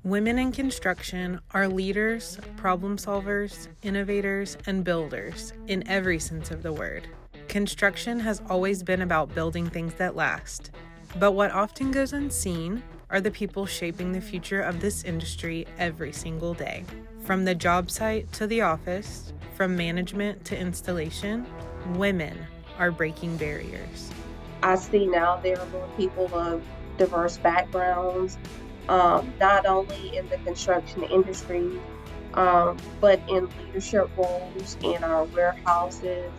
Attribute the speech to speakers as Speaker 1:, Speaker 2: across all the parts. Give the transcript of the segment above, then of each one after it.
Speaker 1: Women in construction are leaders, problem solvers, innovators, and builders in every sense of the word. Construction has always been about building things that last, but what often goes unseen are the people shaping the future of this industry every single day. From the job site to the office, from management to installation, women are breaking barriers.
Speaker 2: I see now there are more people of diverse backgrounds, not only in the construction industry, but in leadership roles in our warehouses,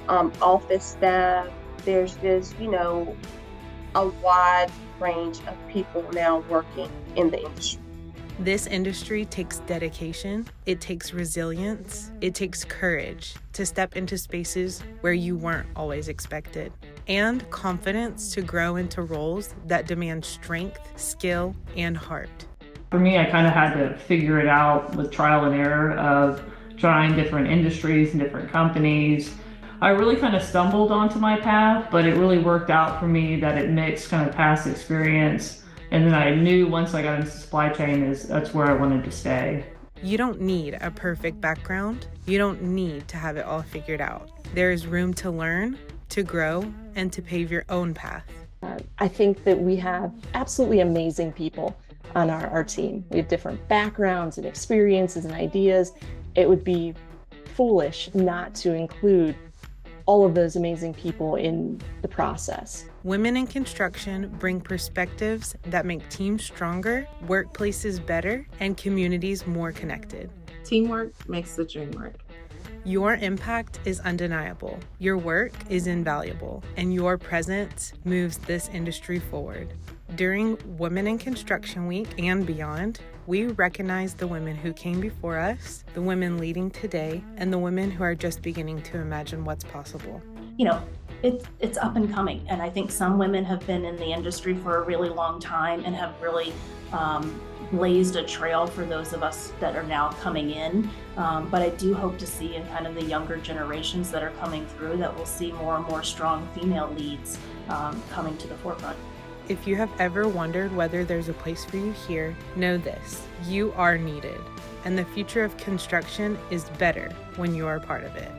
Speaker 2: office staff. There's just, a wide range of people now working in the industry.
Speaker 1: This industry takes dedication, it takes resilience, it takes courage to step into spaces where you weren't always expected, and confidence to grow into roles that demand strength, skill, and heart.
Speaker 3: For me, I kind of had to figure it out with trial and error of trying different industries and different companies. I really kind of stumbled onto my path, but it really worked out for me that it mixed kind of past experience. And then I knew once I got into supply chain that's where I wanted to stay.
Speaker 1: You don't need a perfect background. You don't need to have it all figured out. There is room to learn, to grow, and to pave your own path.
Speaker 4: I think that we have absolutely amazing people on our team. We have different backgrounds and experiences and ideas. It would be foolish not to include all of those amazing people in the process.
Speaker 1: Women in construction bring perspectives that make teams stronger, workplaces better, and communities more connected.
Speaker 5: Teamwork makes the dream work.
Speaker 1: Your impact is undeniable, your work is invaluable, and your presence moves this industry forward. During Women in Construction Week and beyond, we recognize the women who came before us, the women leading today, and the women who are just beginning to imagine what's possible.
Speaker 6: It's up and coming, and I think some women have been in the industry for a really long time and have really blazed a trail for those of us that are now coming in. But I do hope to see in kind of the younger generations that are coming through that we'll see more and more strong female leads coming to the forefront.
Speaker 1: If you have ever wondered whether there's a place for you here, know this: you are needed, and the future of construction is better when you are part of it.